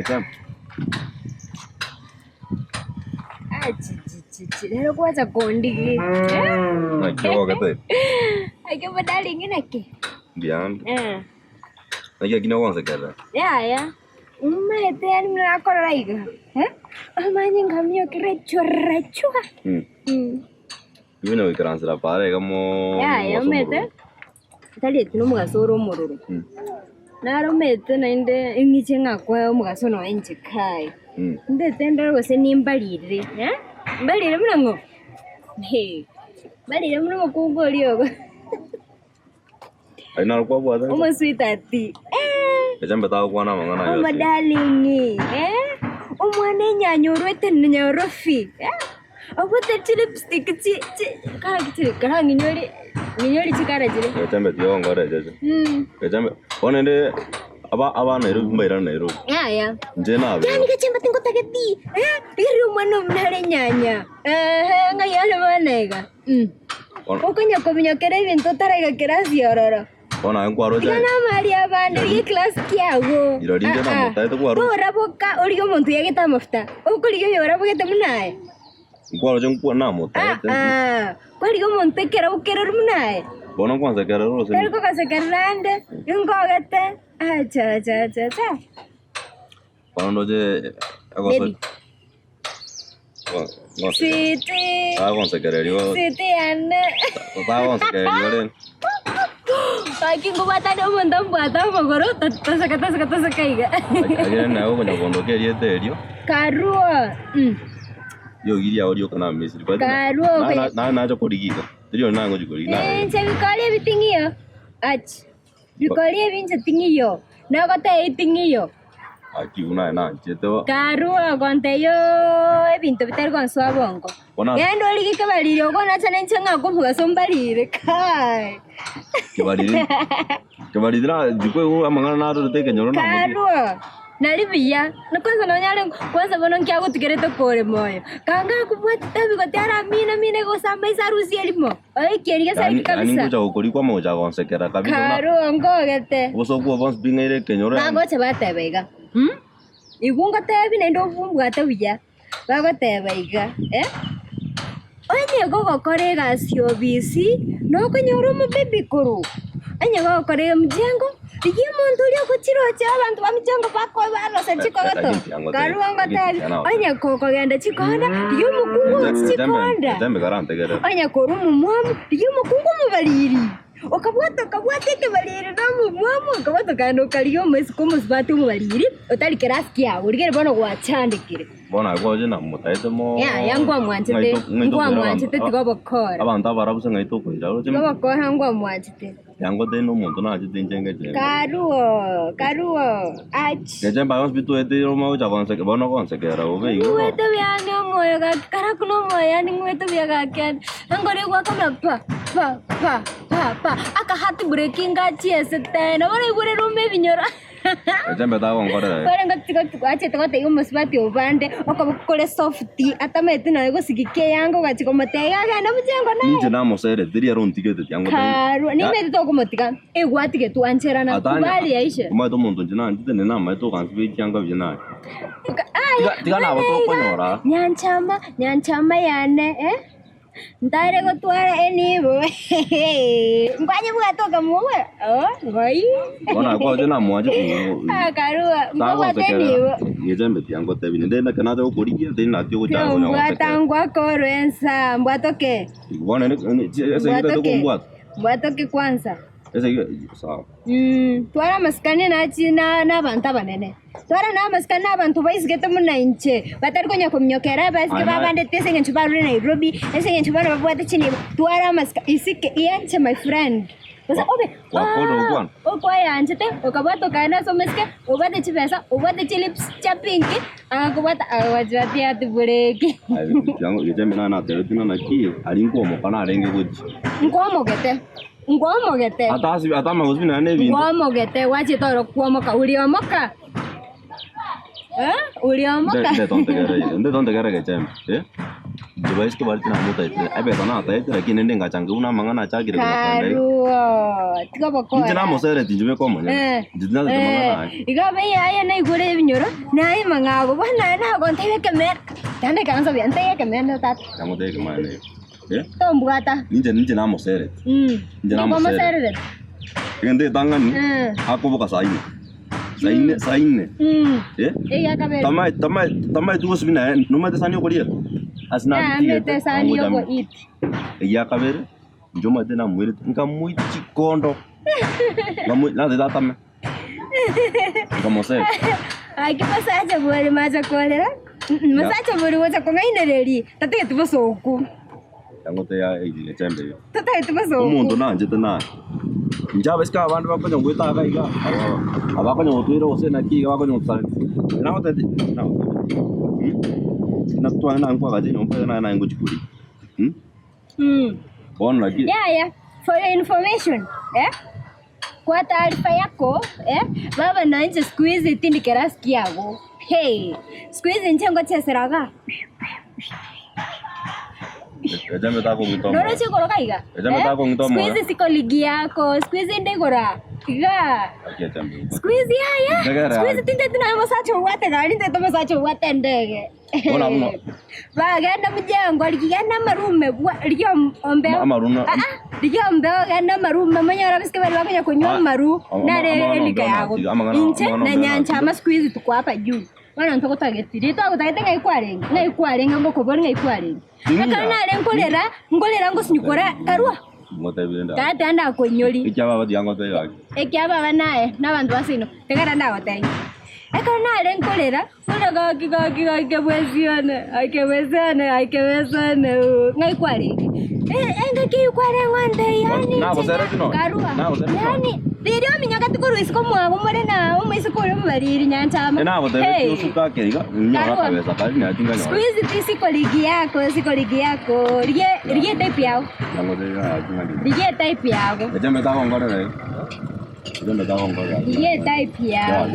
Kecem. Lero kuacha kondi. Na kidogo kete. Aike badali ngine. Bian. Na kina kwanza kete. Ya. Umete yani mnakora iga. Amanye ngamio kirechua. Yuna wikaranzira pare kamo. Ya umete. Tali tino mugasoro mororo. Naro mete nainde ingichenga kwa mugasono enche kai. Nde tenda gose nimbalire, Mbalire mnango. Mbalire mnango kugolio. Aina kwa bwa da. Uma sweetheart. Kecem betaw kwa na mangana yo. Uma darling. Umwane nyanyorwete nyorofi. Abote lipstick kara nginyori chikara jire. Kecem betiyo ngore jeje. Kecem onende aba Nairobi mbaira Nairobi. Ya. Njena abi. Yani kacemba tingo tagati. Iri mwana mnare nyanya. Ngayale banega. Okonya kobinyokere ibintu taraiga kirasi ororo. Ona nkwaro je. Kana mari abande ye class kiago. Irori njena mutaite kwaro. Ora boka ori omuntu yageta mafuta. Okuri yo ora bogete munae. Nkwaro je nkwa na mutaite. Kwari omuntu ekera ukera munae. Bona kwanza kera rose. Pero ko kasekarlande. Ngogete. Cha. Pano je agoso. Siti. Kwanza kera rio. Siti ane. Kwanza kera rio. Pagi ngubata do mondam buata magoro tasa kaiga. Ayer na go na bondo ke rie terio. Karua. Yo giria audio kana misiri pa. Karua. Na jo korigiga. Terio na ngo jikori na. Se vikale bitingiyo. Ach. Vikale binche tingiyo. Na gote itingiyo. Aquí una na cheto. Karua konteyo ebintu bitari konswa bongo. Yendo ligi kabaliro kona chane nchenga kumbuga sombalire kai. Kebalira jiko amangana na ro te kenyoro na. Karua. Nalibia. Na kwanza bono nkia gutugerete kore moyo. Kanga kubwata tabi gotara mina go samba isarusi elimo. Ai keriga sari kabisa. Ani kuja ukori kwa moja gonsekera kabisa. Karua ngogete. Oso kwa bons bingere kenyoro. Bago chabata bega. Igunga tabi nendo vumbwa tabiya. Bago tabaiga. Onye gogo kore gasio bisi. No kenyoro mo baby kuru. Onye gogo kore mjengo. Iki muntu lyo kuchiro cha abantu bamijengo bako balo se chiko gato. Karuanga tabi. Onye koko genda chikona. Yo mukungu chikonda. Jambe garante gere. Onye koru mumwamu. Yo mukungu mubaliri. Okabwato ke baliri no mumwamu. Okabwato kano kaliyo mwesi kumusbatu mubaliri. Otali kerasi ya urigere bono gwachandikire. Bona goje na mutaite mo. Ya ngwa mwanchite tigobokora. Abantu abarabuze ngaito ko iraro je. Gobokora ngwa mwanchite. Yango de no muntu na ajite njenge je. Karuo. Ach. Keje bayos bitu ete ro mau jagon se bono gon se kera obe yo. Ngwete byane moyo ga karakuno moyo ni ngwete byaga kyan. Ngore gwa kama pa. Aka hati breaking ga chiese tena. Ore gure rume binyora. Jambe da gon gore. Kore ngati ache to te umusbati obande okabukore softi atamete na go sigike yango gachiko motega ga na mujengo na. Ninje na mosere diri aro ntikete yango. Karu ni me to kumotika. Egwatike tu anchera na kubali yaishe. Kuma to muntu jina ndite ne na ma to kan sbe yango bina. Tiga na to konyora. Nyanchama yane Ndare go twara enibo. Ngwanye buga toka muwe. Ngai. Bona ko jina mwaje ko. Karua. Mwa tenibo. Yejembe tiango tebini ndenda kana to korigia ndina tyo kuja ngo. Mbwatangwa korensa. Mbwatoke. Bona ese ndio to mbwato. Mbwatoke kwanza. Ese sawa. Twara maskani na abantu abanene. Twara na maskani abantu baizigete muna inche. Batari konya kumnyokera basike babande tese ngenchu baru Nairobi. Ese ngenchu bana babwate chini. Twara maskani isike ianche my friend. Basa obe. Wakodo kwan. Okwa yanchete okabwato kana someske obate chipesa obate chilips chapinki akabwata awajati atubureki. Yango yejembe na teretina na ki alinko mo kana arenge guchi. Ngomogete. Ngomogete. Ata magozbi na nevi. Ngomogete wachi toro kuomoka uliomoka. Uliomoka. Nde tonte kere ke jem. Device ke bari na mota ite. Abe kana ta ite lakini nende ngachange una mangana chakire kwa pande. Karuo. Tiga bokora. Nje na mosere tinjume kwa manya. Ndina za mangana. Igabe ya na igore binyoro. Na ai mangabo bana na gonte kemer. Tande kanza biante kemer na tat. Yango te ke mane. Tombugata. Nje na mosere. Nje na mosere. Ngende tangani. Ako boka saine. Saine. Ya kabe. Tamai tu osbina no mate sani okoria. Asna mete sani yoko it. Ya kabere. Njoma tena mwere nka muito kondo. Na de data me. Como se. Ai que passaje bore maja kolera. Masacha bore wacha konga inereri. Tate tu bosoku. Yango te ya ile tembe. Tate tu bosoku. Umuntu nanje tena. Njaba ska abantu bakonya ngweta kaiga. Abakonya ngotwira ose na kiga bakonya ngotsala. Na otete. Na twa na ngwa gaje nyompa na ngochikuri. Ona lagi. Yeah. For your information, kwa taarifa yako, baba na nje siku hizi tindi keraski yago. Hey, siku hizi nchengo cheseraga. Ejambe tako ngitomo. Noro chikoro kaiga. Ejambe tako ngitomo. Siku hizi siko ligi yako, siku hizi ndegora. Iga. Akia jambe. Siku hizi haya. Siku hizi tinde tunamo sacho wate gari ndio tomo sacho wate ndege. Ona mno. Bagenda mjengo ligenda marume ligyo ombe. Amaruna. Ligyo ombe genda marume manyara biske bali bakanya kunywa maru nare elika yago. Inche na nyancha ama siku hizi tuko hapa juu. Wana ntoko tagetiri to agutagete ngaikwarenga ngoko bori ngaikwarenga. Akana nare ngolera ngosinyukora karua. Ngote birenda. Tata anda konyoli. Ikyaba badi yangote yake. Ekyaba banaye nabantu basino. Tegara ndagotenga. Akana nare ngolera Kula akewezana ngaikwarenga. Engakiyukwarenga wande yani. Nako sere kino. Karua. Yani Video minyaka tukuru isiko mwa mumore na umisikuru mubariri nyanchama. Nako tebe usuka keiga. Nyora kabeza kali na tinga nyora. Squeeze tisiko ligi yako. Rie type yao. Yango te ya tinga. Rie type yao. Ejambe tako ngore. Ejambe tako ngore. Rie type yao.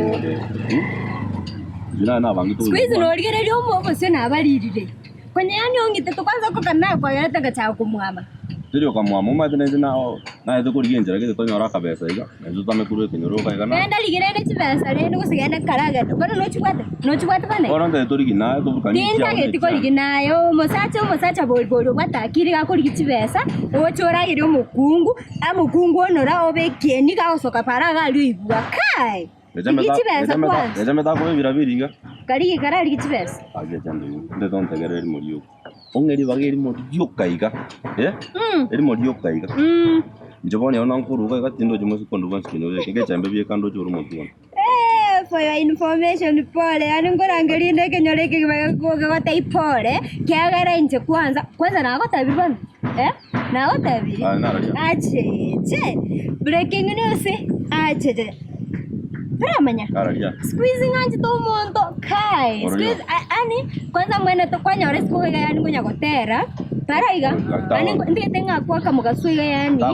Jina na bangi tu. Squeeze no rie rio mo bose na baririre. Kwenye yani ongite tukwanza kokana kwa yata gacha kumwama. Tirio kamwa muma tene na edo kuri genjera ke to nyora kabeza iga. Ezo tame kuru ke nyoro kai kana. Nenda ligirene chibesa rene kusigana karaga. Kono no chikwata bane. Kono nda tori gina to kani. Tinga ke tiko liginayo musacha bolbolo batakiri gakuri chibesa. Ochora gire mukungu onora obekie ni gasoka paraga liigwa kai. Ejambe ta ko birabiriga. Kari karari chibesa. Age jambe. Nde don tegereri muriyo. Ongeri bageri muriyo kaiga. Eri muriyo kaiga. Njobone ona nkuruga gatindo jumusi kondo banskino ke jambe bie kando juru mutuwa. For your information pole yani ngorangeri ndeke nyoreke bagakogota ipole kiagara inje kwanza na gotabiri bana na gotabiri ache breaking news ache Ramanya. Squeezing anji to monto kai. Squeeze ani kwanza mwene to kwanya ore siku ga yani kunya gotera. Paraiga. Ani ndite nga kwa kamugasui ga yani.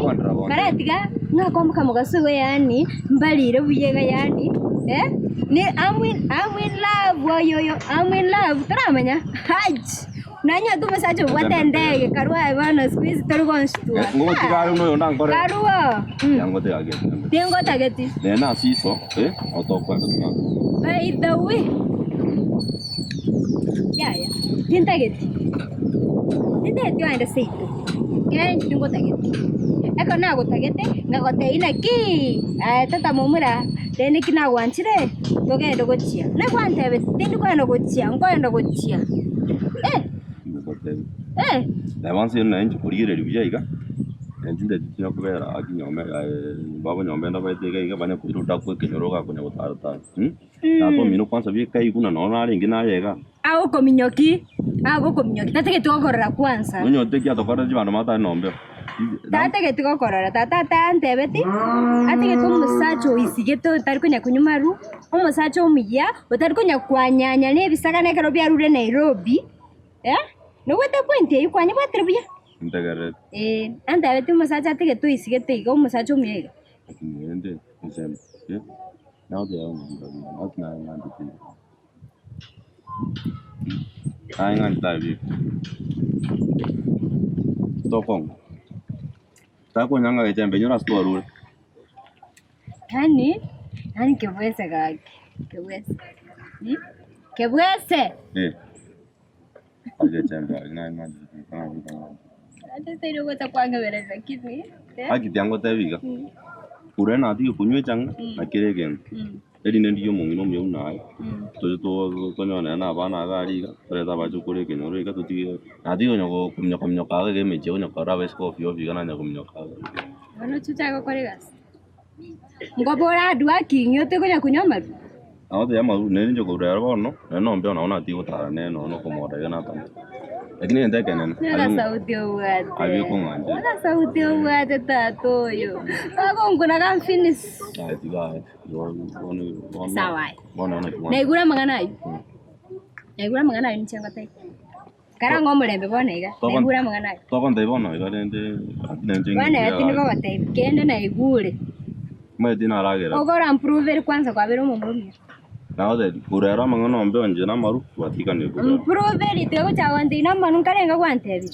Karatiga nga kwa kamugasui ga yani mbalire buyega yani. Ni I'm in love yo I'm in love. Ramanya. Haj. Nanya tu masaje watendege karua bana squeeze tergonshtua. Ngo tigaro no yonda ngore. Karua. Yango te age. Tengo tageti. Nena siso, otokwa ndo. By the way. Ya. Tintageti. Tintageti waenda seito. Kaya tengo tageti. Eko na go tagete, ngagote ina ki. Tata mumura. Dene kina wanchire. Togenda gochia. Na kwantebe, tindi kwenda gochia, ngoenda gochia. Na wansi na nje kurire ribijaiga. Njinde tino kubera akinyome babo nyombe ndo baitega iga banya kuruta kwa kinyoroga kunya gutarata. Na to mino kwanza bi kai kuna nona ringi na yega. Ago kominyoki. Tate ke tukorora kwanza. Nyo te kia tokora jibano mata nombe. Tate ke tukorora tata antebeti. Ate ke tumusacho isigeto tari kunya kunyumaru. Umusacho umiya utari kunya kwanyanya ne bisaka ne karo bya rure Nairobi. No wete pointe ikwanya batribya. Integeret. Anda beti musacha tige tu isigete iga musacha umiega. Ende nsem. Now they are not na. Ai ngan tabi. Tokong. Tako nyanga kechembe nyora store. Yani kebwese kaki. Kebwese. Kebwese. Aje chembe na maji. Hata sasa ndio kwa kwanga wele lakini. Aki tiango tebiga. Urena ati kunywe changa na kiregen. Eri ndio mungino myo nae. To nyona na bana gari ga. Reda bajo kure kenyoro ga tuti. Ati onyo kumnyoka ga meche onyo kara besko fio figa na kumnyoka. Ono chucha go kore gas. Ngobora adu akinyo te kunya kunyoma. Awo te yama ne njo ko rero bono. No mbeo na ona ti utara ne no komoda ga na tan. Lakini ndio kenen. Nala sauti uwate. Abi ko nganje. Nala sauti uwate tato yo. Ako nguna kan finish. Ai tiga. Sawa. Bona na kwa. Naigura magana ayo. Naigura magana ayo nichenga tai. Kara ngomurembe bona iga. Naigura magana ayo. Tokon te bona iga nende nende. Bwana yati niko bate. Kende naigure. Mwe dina ragera. Ogora improve kwanza kwa bero mumurumia. Naho de kurera mangano mbe onje na maru watika ne kurera. Improve itego chawandi na manu karenga kwantebi.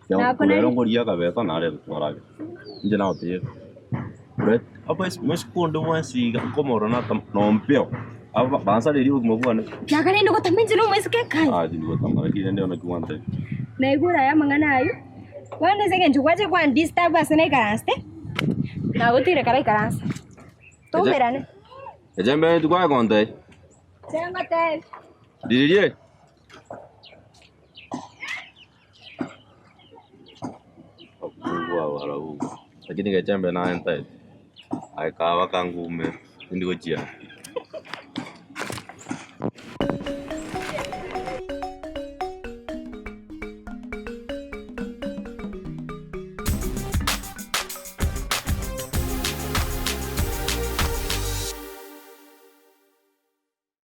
Ya kurera ngoria kabeta na re twaraga. Nje na otie. Ret apa es mes kondo mwasi komoro na nompeo. Aba bansa de riu mo bwana. Yakane ndo taminje no mwesi kekai. Ah di ngo tamara ki ndio na kiwante. Naigura ya mangana ayo. Wana sege nchukwache kwa disturb asene ikaraste. Na utire kara ikaransa. Tomerane. Ejembe tu kwa konte. Chenga te. Didier. Wow, lakini kechembe na ente. Ai kawa kangume ndiko chia.